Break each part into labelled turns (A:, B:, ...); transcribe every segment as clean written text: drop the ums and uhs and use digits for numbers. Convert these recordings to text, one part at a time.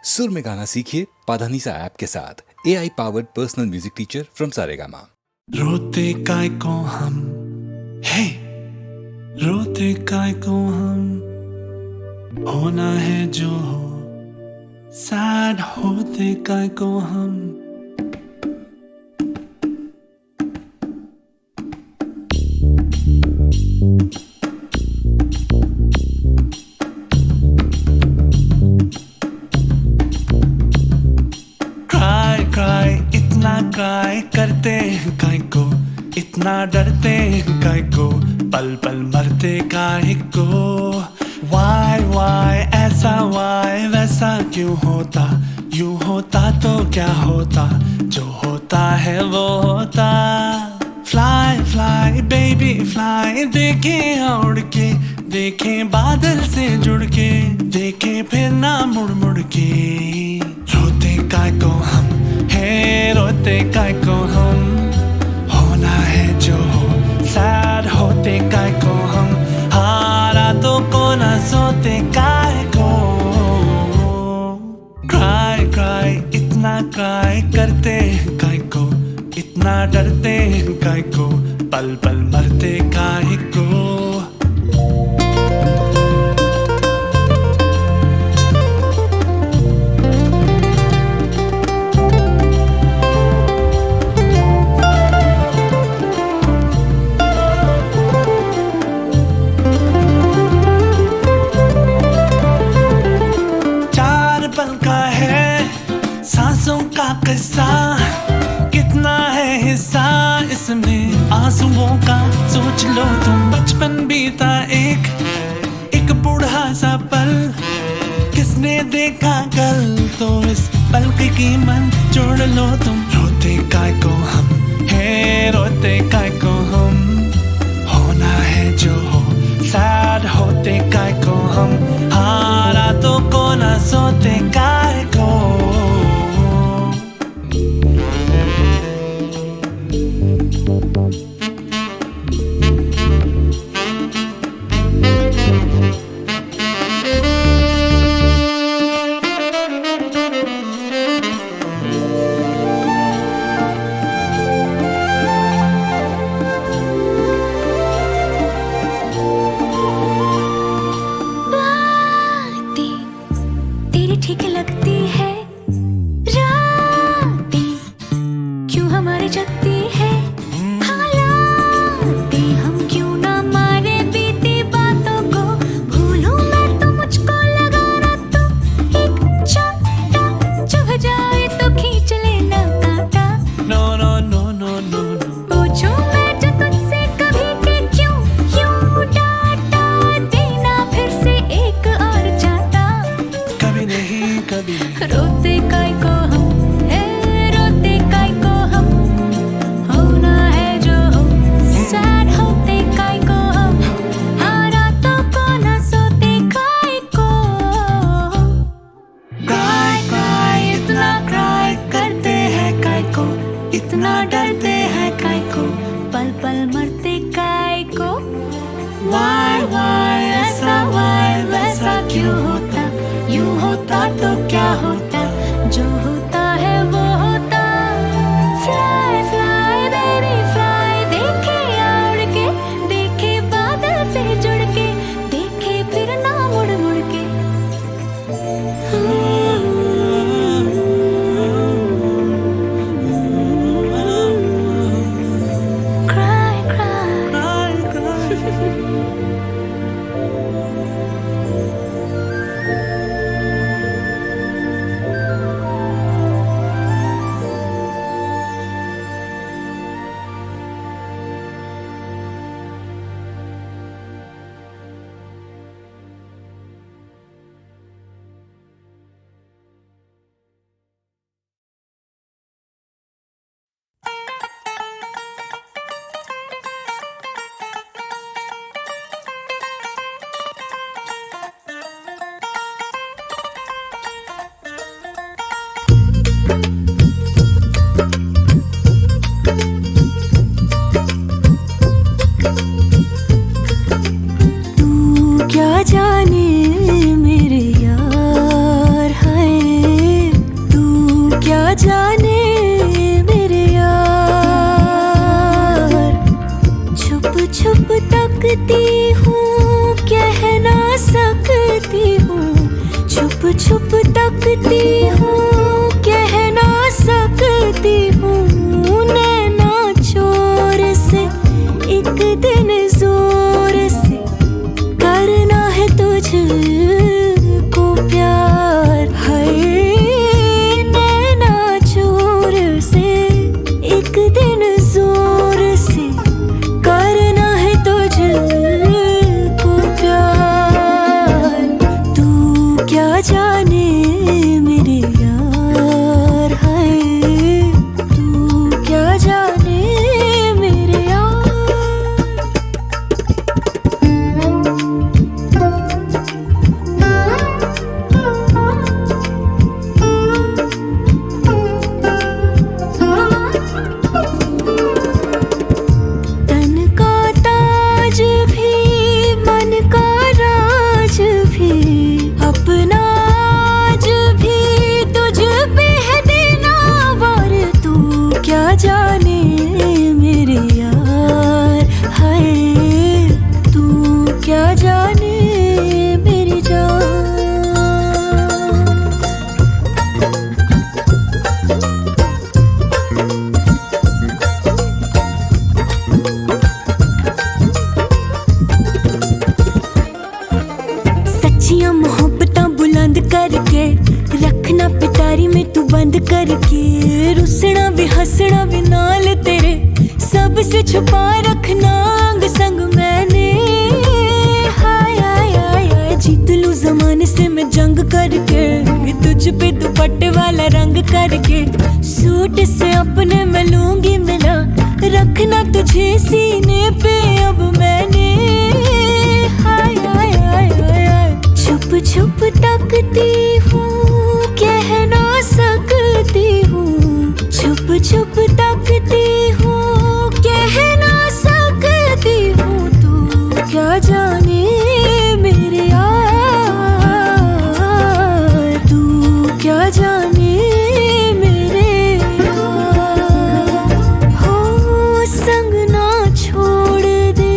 A: सुर में गाना सीखिए पाधानीसा ऐप के साथ। AI powered personal music teacher from Saregama.
B: रोते काय को हम, हे रोते काय को हम, होना है जो हो, सैड होते काय को हम। क्राई करते हैं काय को, इतना डरते हैं काय को, पल पल मरते काय को। वाई ऐसा वाई वैसा क्यों होता, यूं होता तो क्या होता, जो होता है वो होता। फ्लाई फ्लाई बेबी फ्लाई, देखें उड़ के, देखें बादल से जुड़ के, देखें फिर ना मुड़ मुड़ के। रोते काय को हम, हे रोते काय को हम, होना है जो हो, सैड होते काय को हम, हारा तो को ना सोते काय को। क्राई इतना क्राई करते हैं काय को, इतना डरते हैं काय को, पल पल मरते काय को। सांसों का किस्सा कितना है हिस्सा इसमें आंसुओं का, सोच लो तुम। बचपन बीता एक बूढ़ा सा पल, किसने देखा कल, तो इस पल की कीमत जोड़ लो तुम। रोते काय को हम, हे रोते काय को हम, होना है जो हो, सैड होते काय को हम, हारा तो को ना सोते काय को।
C: ठीक लगती है रातें, क्यों हमारी जगती है हालातें, हम क्यों ना मारे बीती बातों को। भूलूं मैं तो मुझको लगा ना, तो एक छोटा चुभ जाए तो खींच लेना कांटा।
B: No no no no no no,
C: पूछूं मैं जो तुझसे कभी कि क्यों यूं डांटा देना फिर से एक और चाहता।
B: कभी नहीं कभी।
C: रोते काय को हम, हे रोते काय को हम, होना है जो हो, सैड होते काय को हम, हारा तो को ना सोते काय को। क्राई इतना क्राई करते हैं काय को, इतना डरते हैं काय को, पल पल मरते काय को। वाई ऐसा वाई वैसा क्यों होता, यूं होता तो क्या होता, जो होता है वो होता। फ्लाई फ्लाई बेबी फ्लाई, देखे उड़ के, देखे बादल से जुड़ के, देखे फिर ना मुड़ मुड़ के। क्राई
D: क्या जाने मेरे यार है
C: जाने मेरे यार, छुप छुप तकती हूँ, कह ना सकती हूँ, छुप छुप तकती हूँ, कह ना सकती हूँ, नैना चोर से एक दिन जोर से करना है तुझको प्यार, है नैना चोर से एक दिन जोर से करना है तुझको प्यार। तू क्या जाने मेरे यार, है तू क्या जाने मेरे यार। तन का ताज भी मन का राज भी, अपना आज भी तुझ पे है देना वार। तू क्या जाने मेरे यार, हाय तू क्या जाने मेरी जान। सच्चियां मोहब्बतां बुलंद करके रखना पिटारी में तू बंद करके, रुसना भी हंसना भी नाल तेरे, सबसे छुपा रखना अंग संग मैंने। हाय हाय हाय हाय, जीत लूं जमाने से मैं जंग करके, तुझ पे दुपट्टे वाला रंग करके, सूट से अपने मैं लूंगी मिला, रखना तुझे सीने पे अब मैंने। हाय हाय हाय हाय हाय, छुप छुप तकती हूँ, कह ना सकती हूँ, छुप छुप तकती हूँ, कह ना सकती हूँ। तू क्या जाने मेरे यार, तू क्या जाने मेरे यार। हो संग ना छोड़ दे,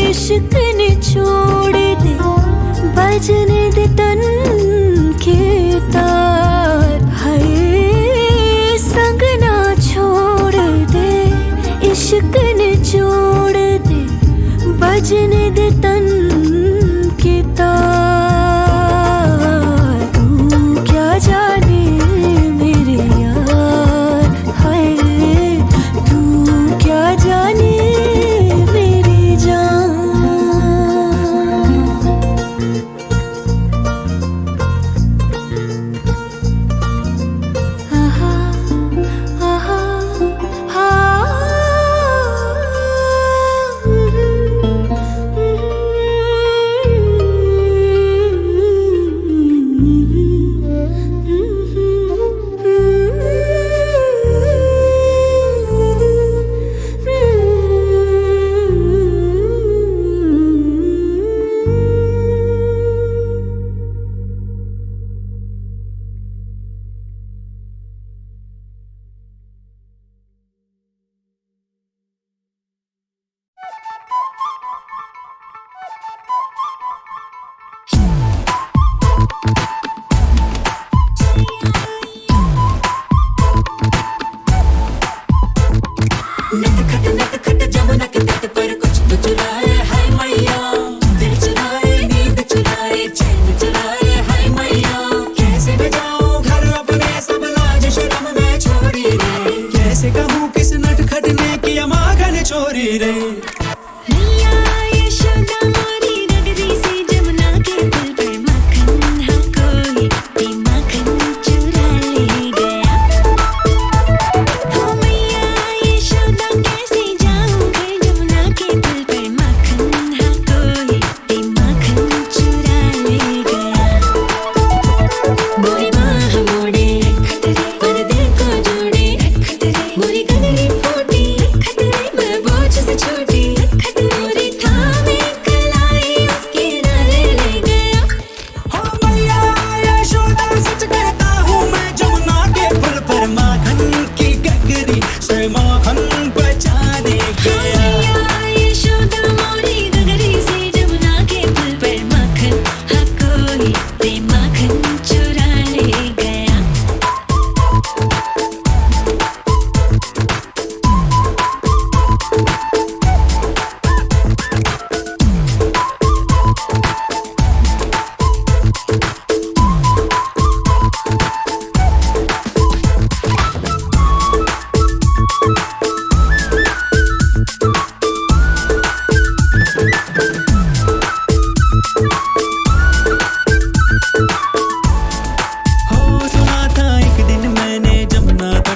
C: इश्क ने छोड़ दे, बजने दे तन के तार, हाय संग ना छोड़ दे, इश्क ने छोड़ दे, बजने दे तन के तार। तू क्या जाने मेरे यार, हाय तू क्या जाने मेरी जान। आहा आहा हा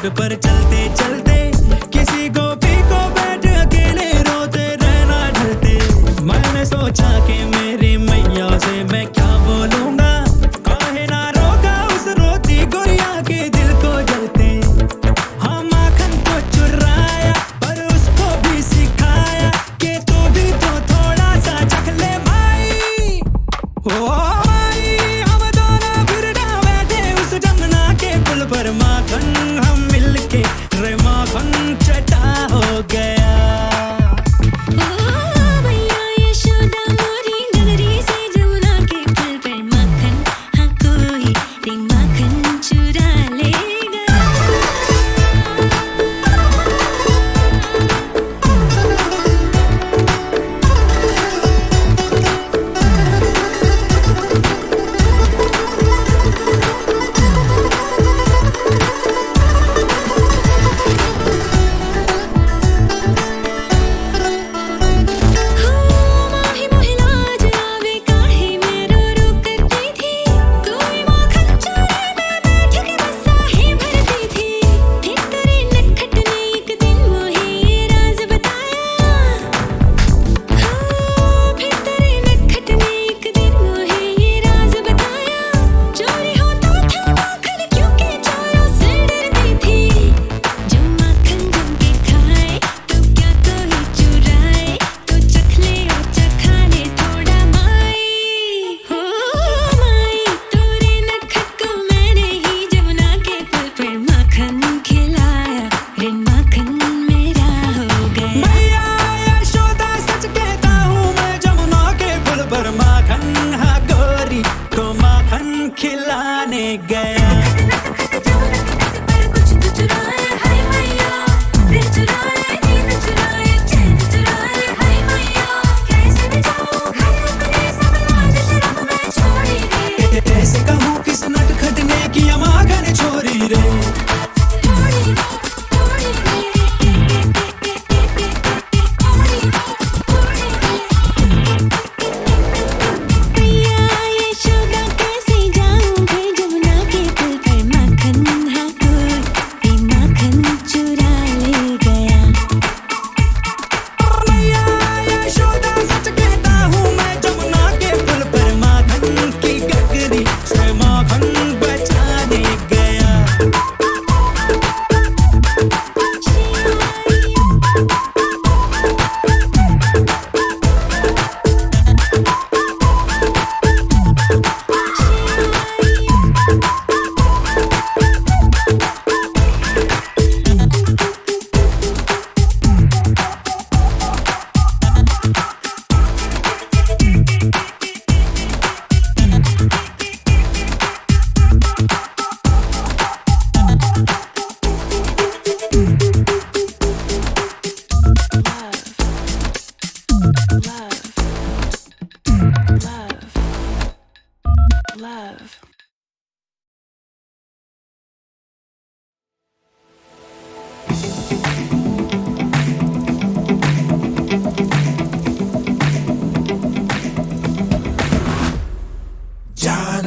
B: रोड पर चलते चलते किसी गोपी को बैठ अकेले रोते रहना ढलते। मैंने सोचा कि मेरी मैया से मैं क्या बोलूंगा, काहे ना रोका उस रोती गुड़िया के दिल को जलते। हाँ माखन को चुराया पर उसको भी सिखाया कि तू भी तो थोड़ा सा चख ले माई। ओ माई हम दोनों फिरना बैठे उस जमुना के पुल पर, माखन हम मिलके रे माखन चटा हो गया।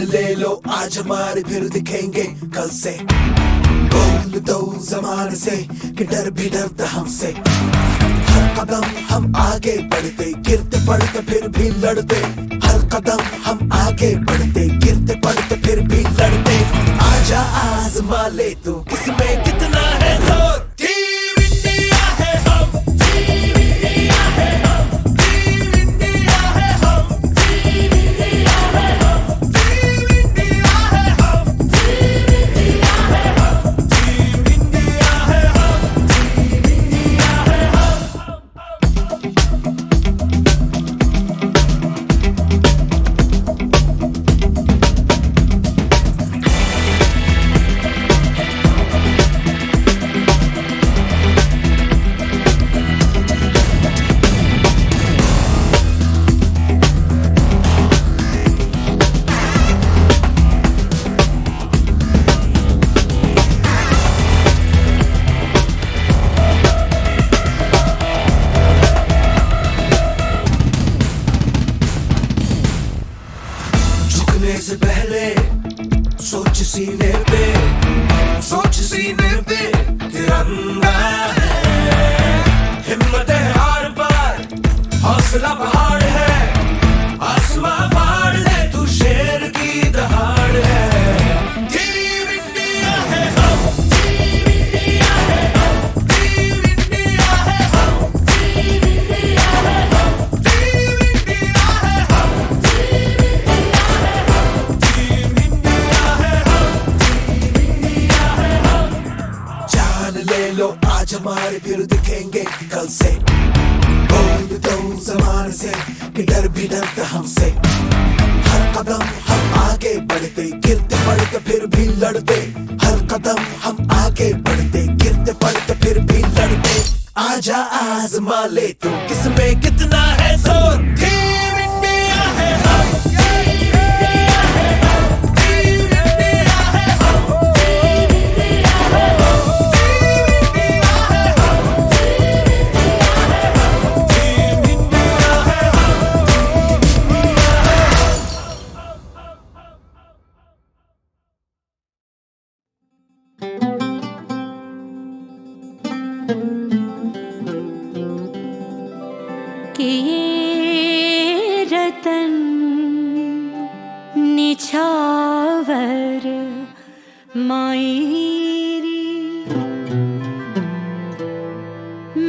D: ले लो आज हमारे फिर दिखेंगे कल से। बोल दो जमाने से कि डर भी डरता हमसे। हर कदम हम आगे बढ़ते, गिरते पड़ते फिर भी लड़ते। हर कदम हम आगे बढ़ते, गिरते पड़ते फिर भी लड़ते। आजा आजमा ले तू किसमें कितना है जोर। टीम इंडिया है हम, टीम इंडिया है हम, टीम इंडिया है हम, टीम इंडिया है हम, टीम इंडिया है हम, टीम इंडिया है हम, टीम इंडिया है हम, टीम इंडिया है हम। झुकने से पहले सोच सीने पे, सोच सीने पे तिरंगा है। हिम्मत है आर पार, हौसला पहाड़ है, आसमां फाड़ दे तू शेर की दहाड़ है। टीम इंडिया है हम, टीम इंडिया है हम, टीम इंडिया है हम, टीम इंडिया है हम, टीम इंडिया है हम, टीम इंडिया है हम, टीम इंडिया है हम। जान ले लो आज हमारे, फिर दिखेंगे कल से। बोल दो ज़माने से कि डर भी डरता हमसे। हर कदम हम आगे बढ़ते, गिरते पड़ते फिर भी लड़ते। हर कदम हम आगे बढ़ते, गिरते पड़ते फिर भी लड़ते। आजा आजमा ले तू, किसमें कितना है जोर। टीम इंडिया है हम, टीम इंडिया है हम, टीम इंडिया है हम, टीम इंडिया है हम, टीम इंडिया है हम।
C: कि ये रतन निछावर मायरी,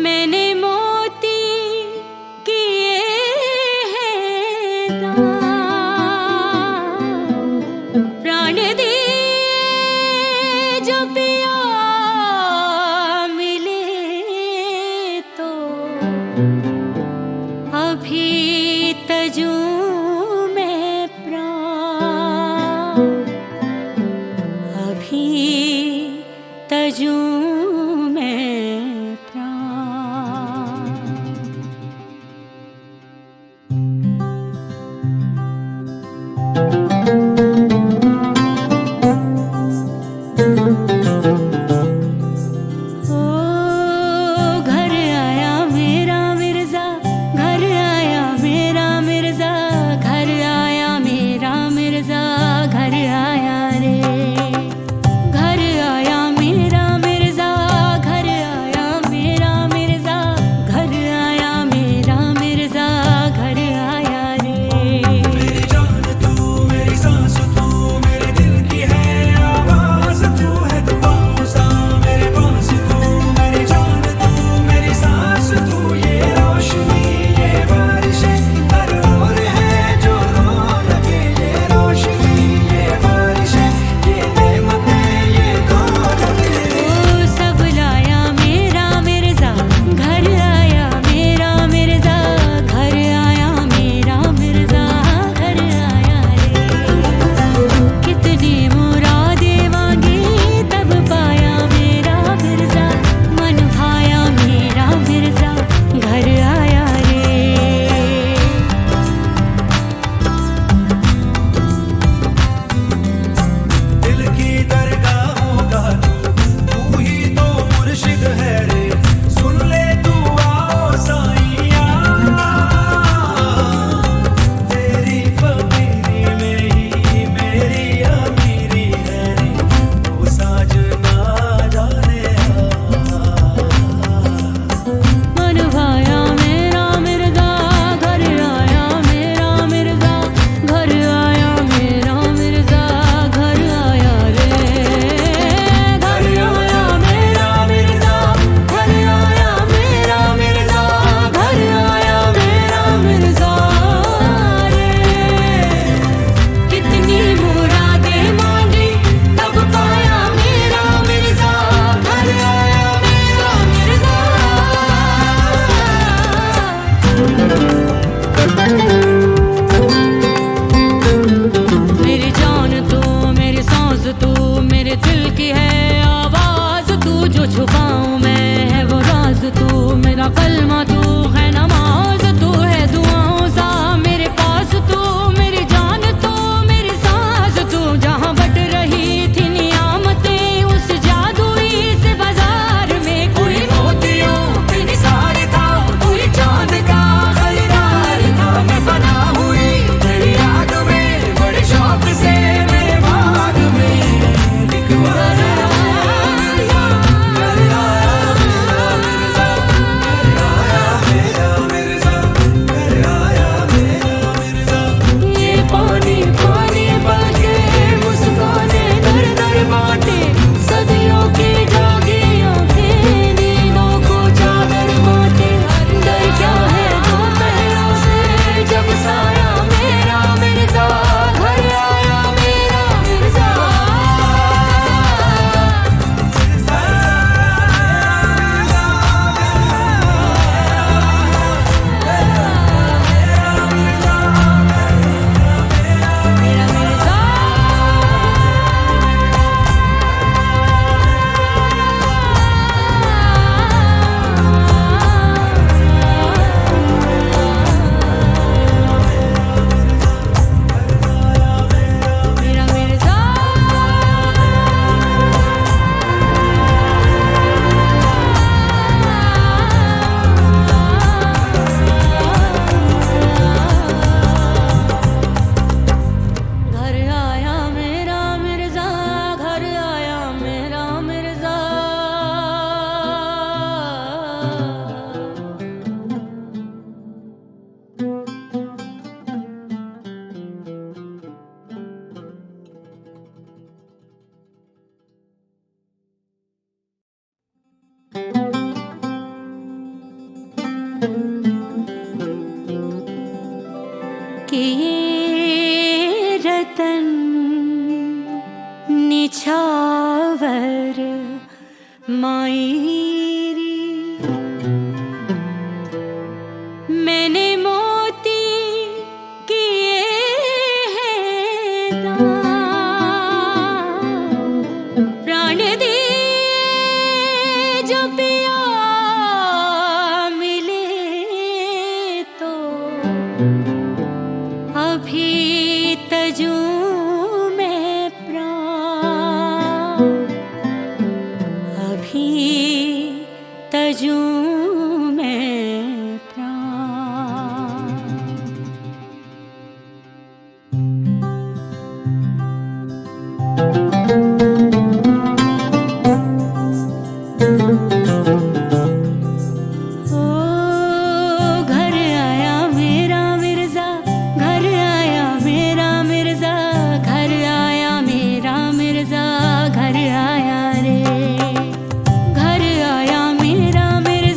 C: मैंने मोती किए हैं दान, प्राण दिए जो पिया मिले तो अभी तजूं में प्राण, अभी तजूं में प्राण। ओ घर आया मेरा मिर्जा, घर आया मेरा मिर्जा, घर आया मेरा मिर्जा, घर आया रे। घर आया मेरा मिर्जा, घर आया मेरा मिर्जा, घर आया मेरा मिर्जा, घर आया रे।
B: मेरी जान तू, मेरी सांस तू, मेरे दिल की है आवाज तू है तू।
C: निछावर मायरी मैंने मोती किए हैं दान प्राण दिए जो पिया मिले तो अभी तजूं में प्राण अभी तजूं में प्राण ओ घर आया मेरा मिर्जा घर आया मेरा मिर्जा घर आया मेरा मिर्जा घर आया रे घर आया मेरा मिर्जा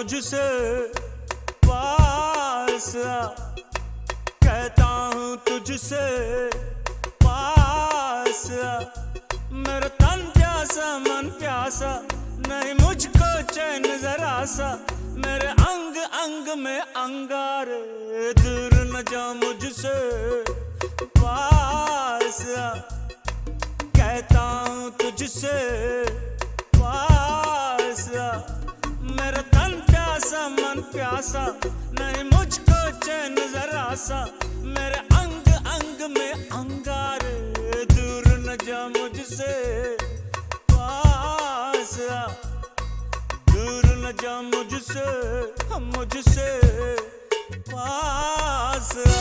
E: मुझसे पास आ, कहता हूँ तुझसे पास आ, मेरा तन प्यासा मन प्यासा, नहीं मुझको चैन जरा सा, मेरे अंग अंग में अंगारे, दूर न जा मुझसे पास आ, कहता हूँ तुझसे पास आ, मेरा तन प्यासा मन प्यासा, नहीं मुझको चैन जरा सा, मेरे अंग अंग में अंगारे, दूर न जा मुझसे पास आ, दूर न जा मुझसे मुझसे पास आ।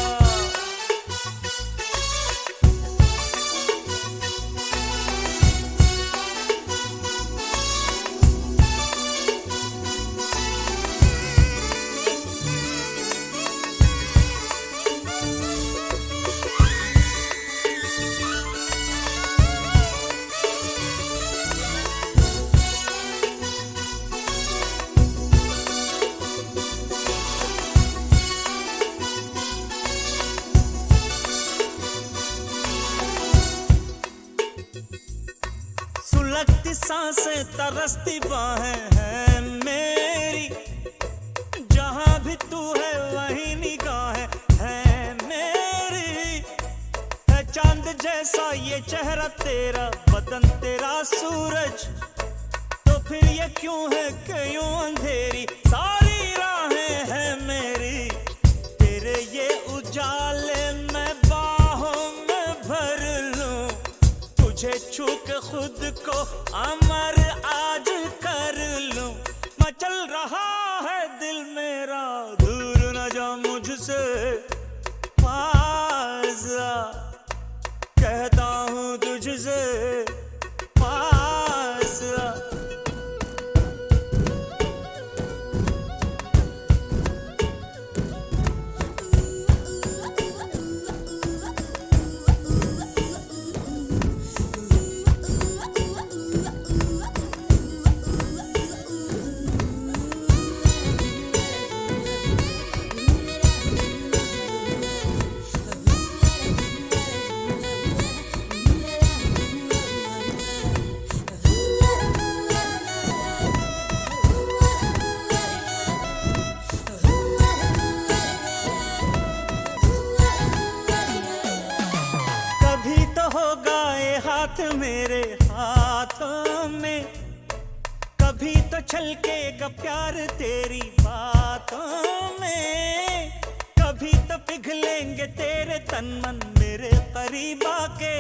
E: सुलगती सांसें तरसती बाहें हैं मेरी, जहां भी तू है वहीं निगाहें हैं मेरी, है चांद जैसा ये चेहरा तेरा, बदन तेरा सूरज, तो फिर ये क्यों है कि यूं अंधेरी सारी राहें हैं मेरी, तेरे ये उजाले मैं बाहों में भर लूं, तुझे छू के खुद को अमर आज कर लूं, मचल रहा है दिल मेरा, दूर न जा मुझसे पास आ, कहता हूँ तुझसे पास आ। मेरे हाथों में कभी तो छलकेगा प्यार तेरी बातों में, कभी तो पिघलेंगे तेरे तन मन मेरे करीब आके,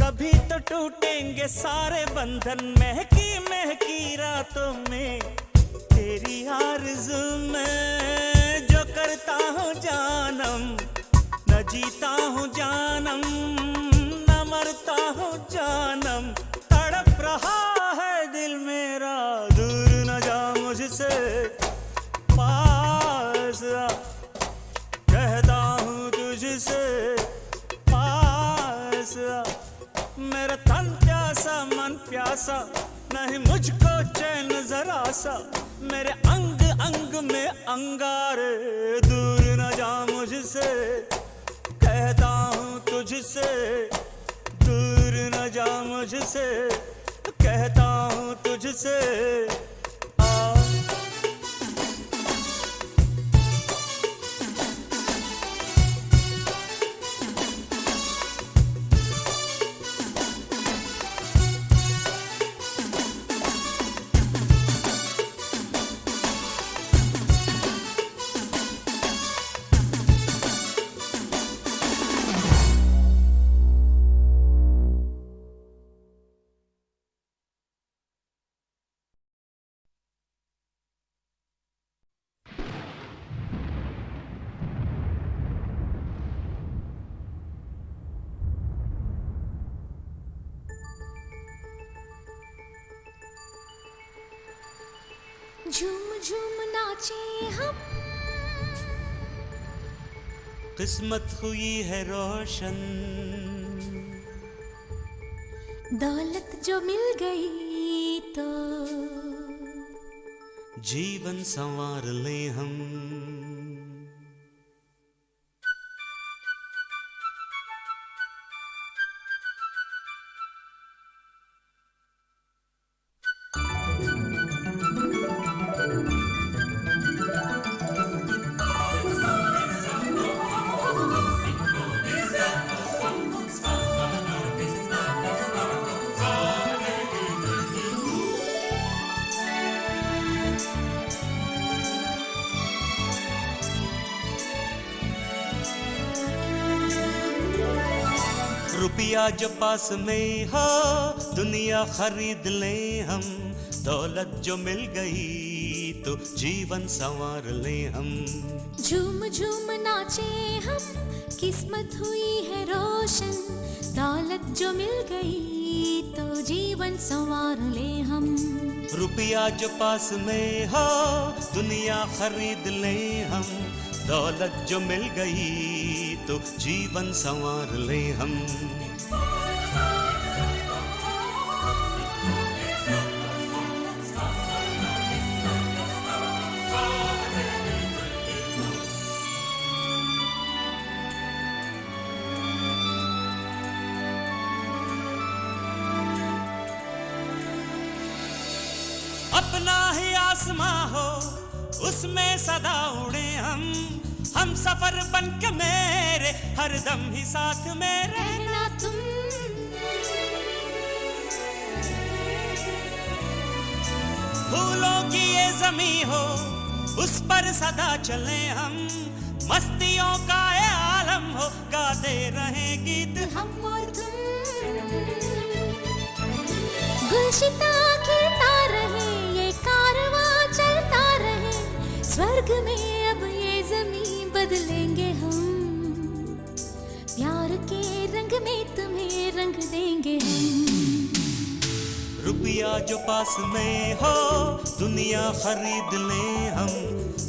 E: कभी तो टूटेंगे सारे बंधन महकी महकी रातों में, तेरी आरज़ू में जो करता हूँ जानम, न जीता हूँ जानम, मरता हूँ जानम, तड़प रहा है दिल मेरा, दूर न जा मुझसे पास आ, कहता हूँ तुझसे पास आ, मेरा तन प्यासा मन प्यासा, नहीं मुझको चैन जरा सा, मेरे अंग अंग में अंगारे, दूर न जा मुझसे, कहता हूँ तुझसे दूर न जा मुझसे, कहता हूँ तुझसे आ।
C: झूम झूम नाचे हम,
E: किस्मत हुई है रोशन,
C: दौलत जो मिल गई तो
E: जीवन संवार ले हम। रुपया जो पास में हो दुनिया खरीद ले हम, दौलत जो मिल गई तो जीवन संवार ले हम।
C: झूम झूम नाचे हम, किस्मत हुई है रोशन, दौलत जो मिल गई तो जीवन संवार ले हम।
E: रुपया जो पास में हो दुनिया खरीद ले हम, दौलत जो मिल गई तो जीवन संवार ले हम। अपना ही आसमां हो उसमें सदा उड़े हम सफर बन के मेरे हरदम ही साथ में
C: रहना तुम।
E: फूलों की ये ज़मीं हो उस पर सदा चले हम, मस्तियों का ये आलम हो गाते रहे गीत
C: हम और तुम। गुलशिता खिलता रहे, ये कारवां चलता रहे, स्वर्ग में अब ये ज़मीं बदलेंगे हम, प्यार के रंग में तुम्हें रंग देंगे हम।
E: रुपया जो पास में हो दुनिया खरीद ले हम,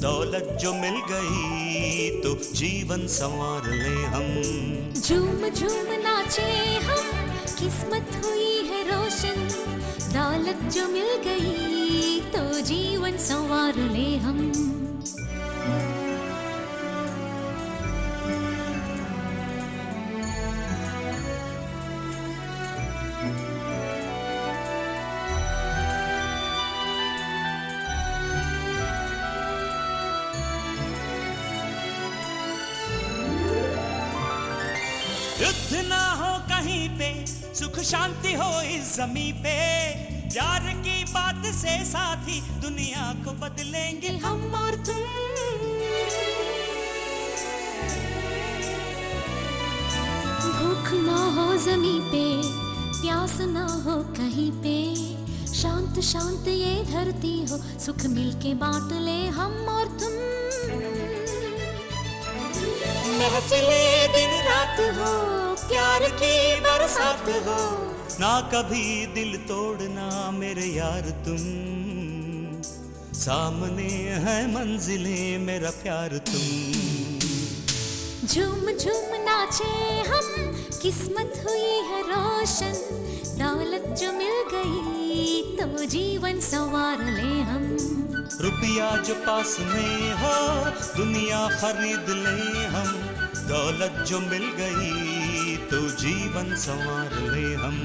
E: दौलत जो मिल गई तो जीवन संवार ले हम।
C: झूम झूम नाचे हम, किस्मत हुई है रोशन, दौलत जो मिल गई तो जीवन संवार ले हम।
E: युद्ध ना हो कहीं पे, सुख शांति हो इस जमी पे, प्यार की बात से साथी दुनिया को बदलेंगे
C: हम और तुम। भूख ना हो जमीन पे, प्यास ना हो कहीं पे, शांत शांत ये धरती हो, सुख मिलके बांट ले हम और तुम।
E: महफिले दिन रात हो, प्यार की बरसात हो, ना कभी दिल तोड़ना मेरे यार तुम, सामने है मंजिले मेरा प्यार तुम।
C: झूम झूम नाचे हम, किस्मत हुई है रोशन, दौलत जो मिल गई तो जीवन संवार ले हम।
E: रुपया जो पास में हो दुनिया खरीद ले हम, दौलत जो मिल गई तो जीवन संवार ले हम।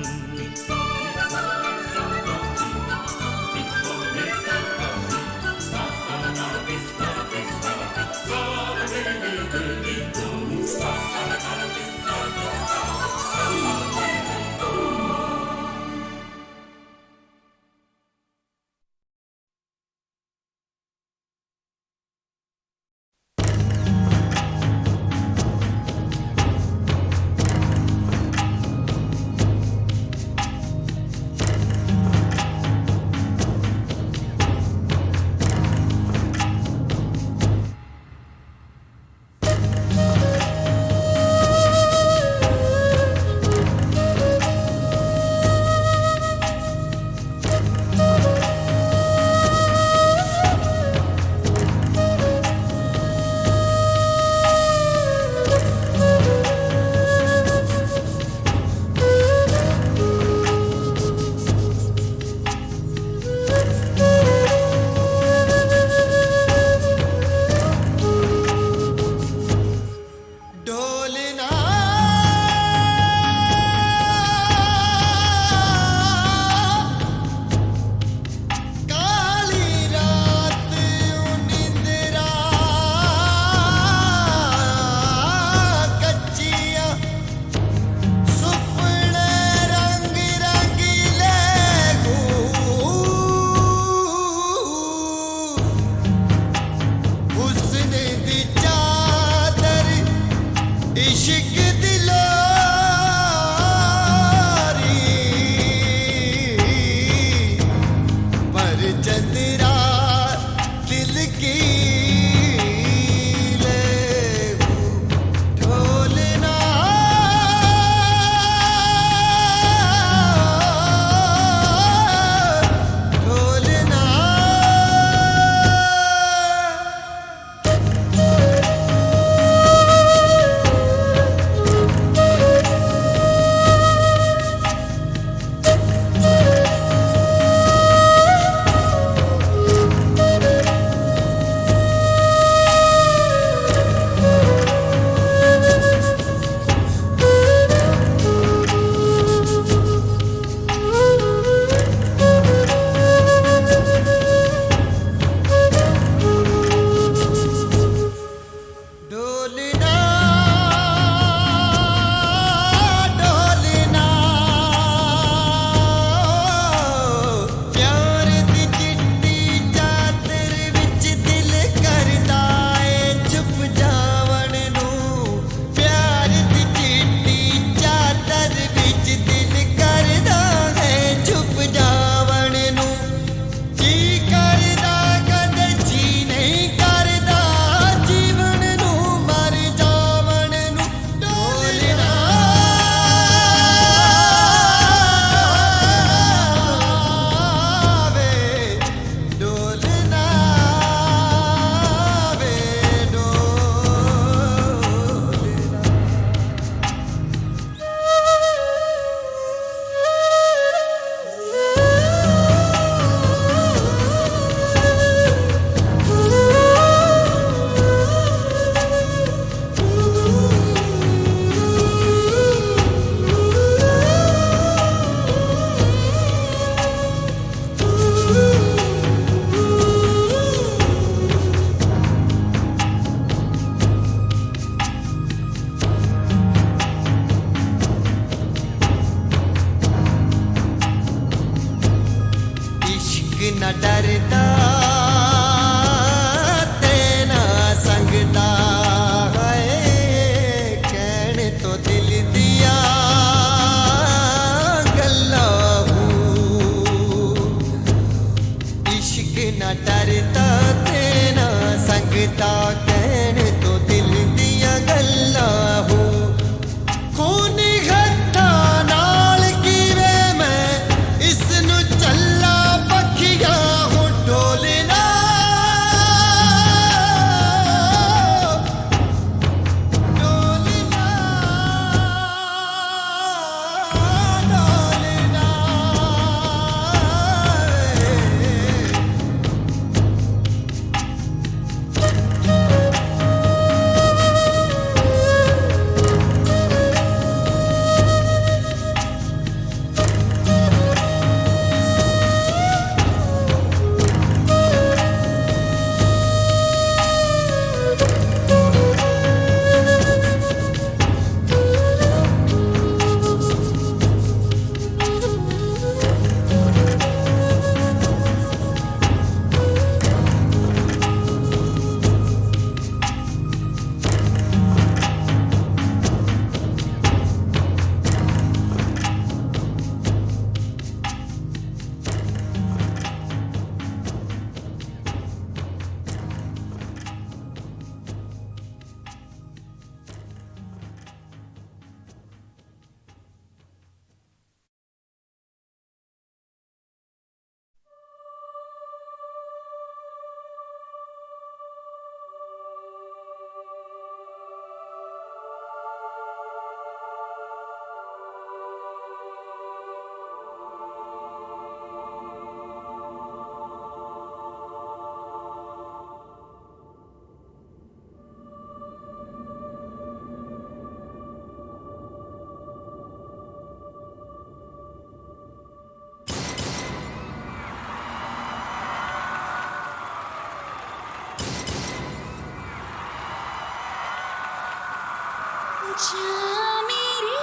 C: जा मेरी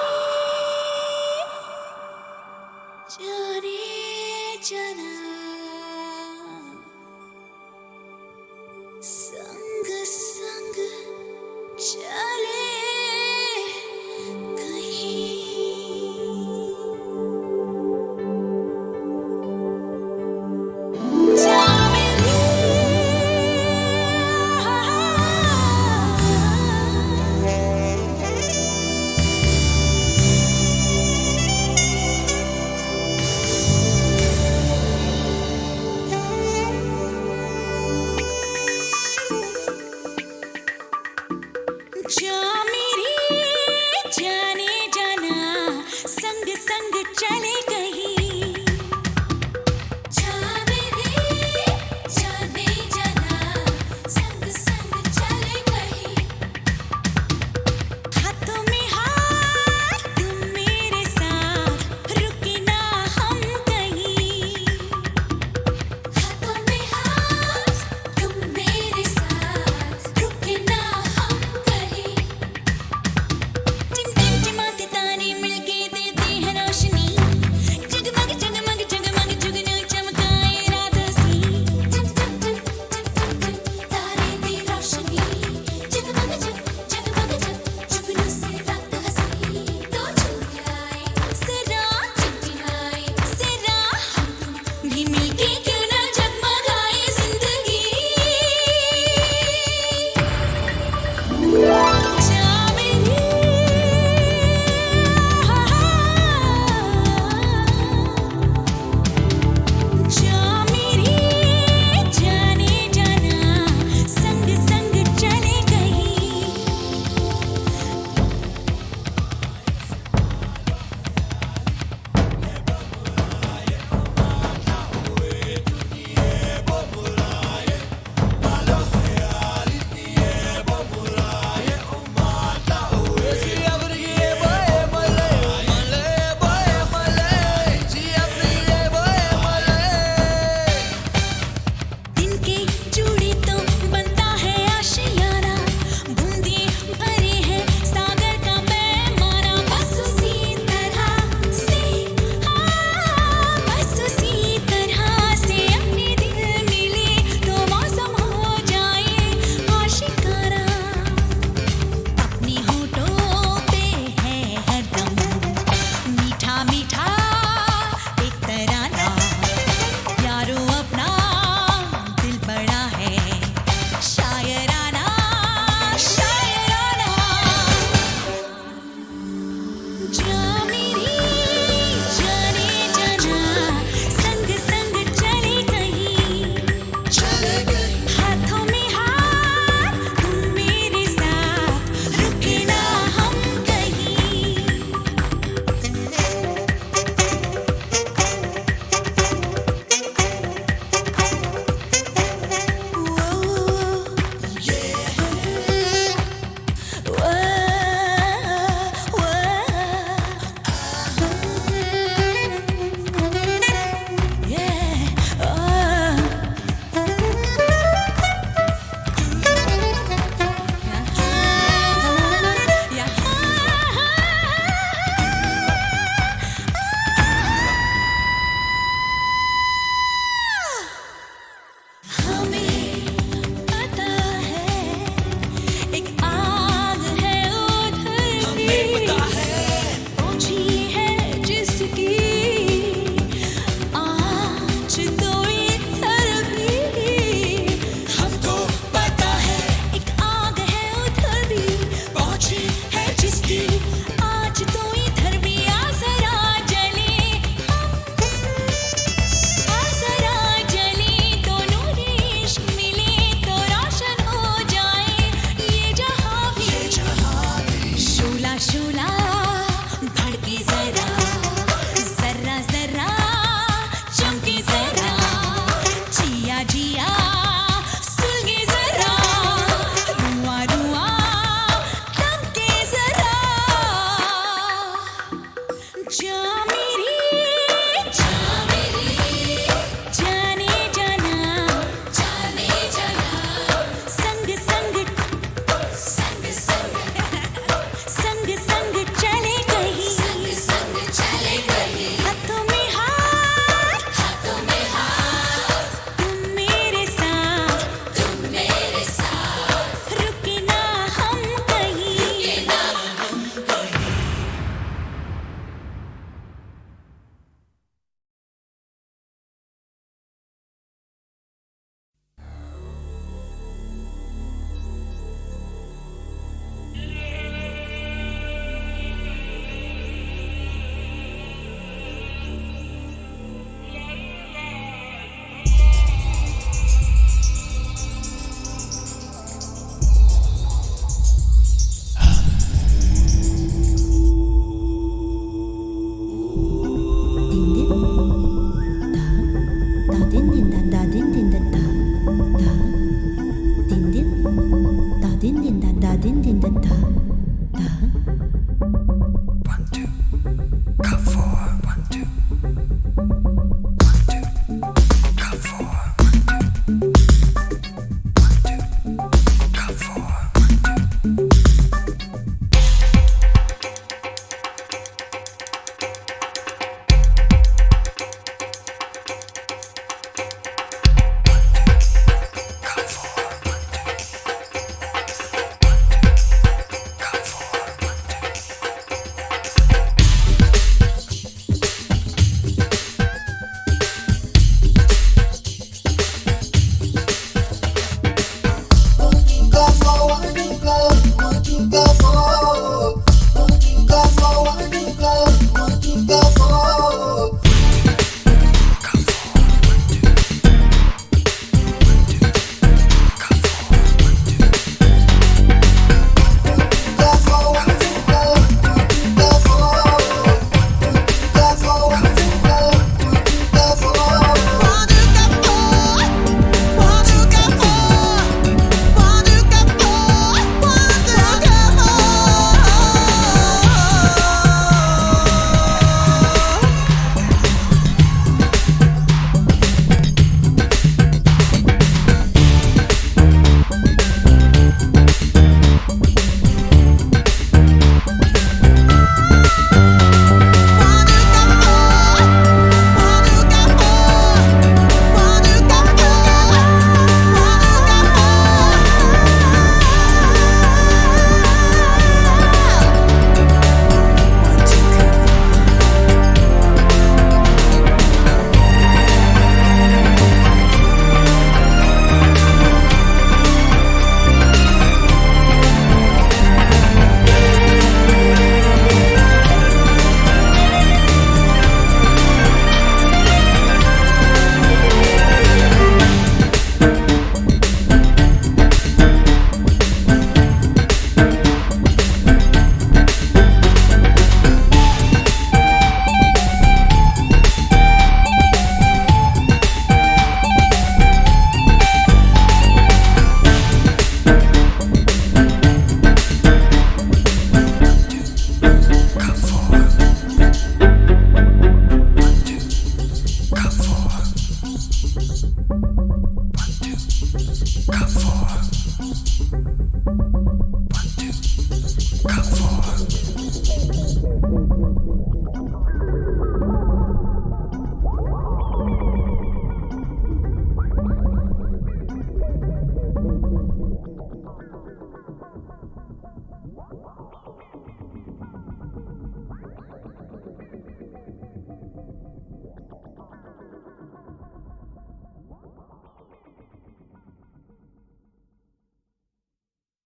C: जाने जाना संग संग चले कहीं जा मेरी जा मेरी जाने जाना संग संग चले कहीं जा मेरी जाने जाना संग संग चले कहीं हाथों में हाथ तुम मेरे साथ रुके ना हम कहीं हाथों में हाथ तुम मेरे साथ रुके ना हम कहीं टिमटिमाते तारे मिलके देते हैं रोशनी जगमग जगमग जगमग जुगनू चमकाए रात सी तारे दी रोशनी जगमग जगमग जुगनू से रात हसी तो चुप आए जरा चिपचिपाए जरा हम भी मिलके क्यों ना जगमगाए जिंदगी जा मेरी जा मेरी जाने जाना संग संग चले कहीं दिन के चूड़ी तो बनता है आशियाना बूंदे भरे हैं सागर का पैमाना बस उसी तरह से बस उसी तरह से अपने दिल मिले तो मौसम हो जाए आशिकाना अपने होठों पे है हरदम मीठा मीठा एक तराना यारो अपना दिल बड़ा है शायराना शायराना जा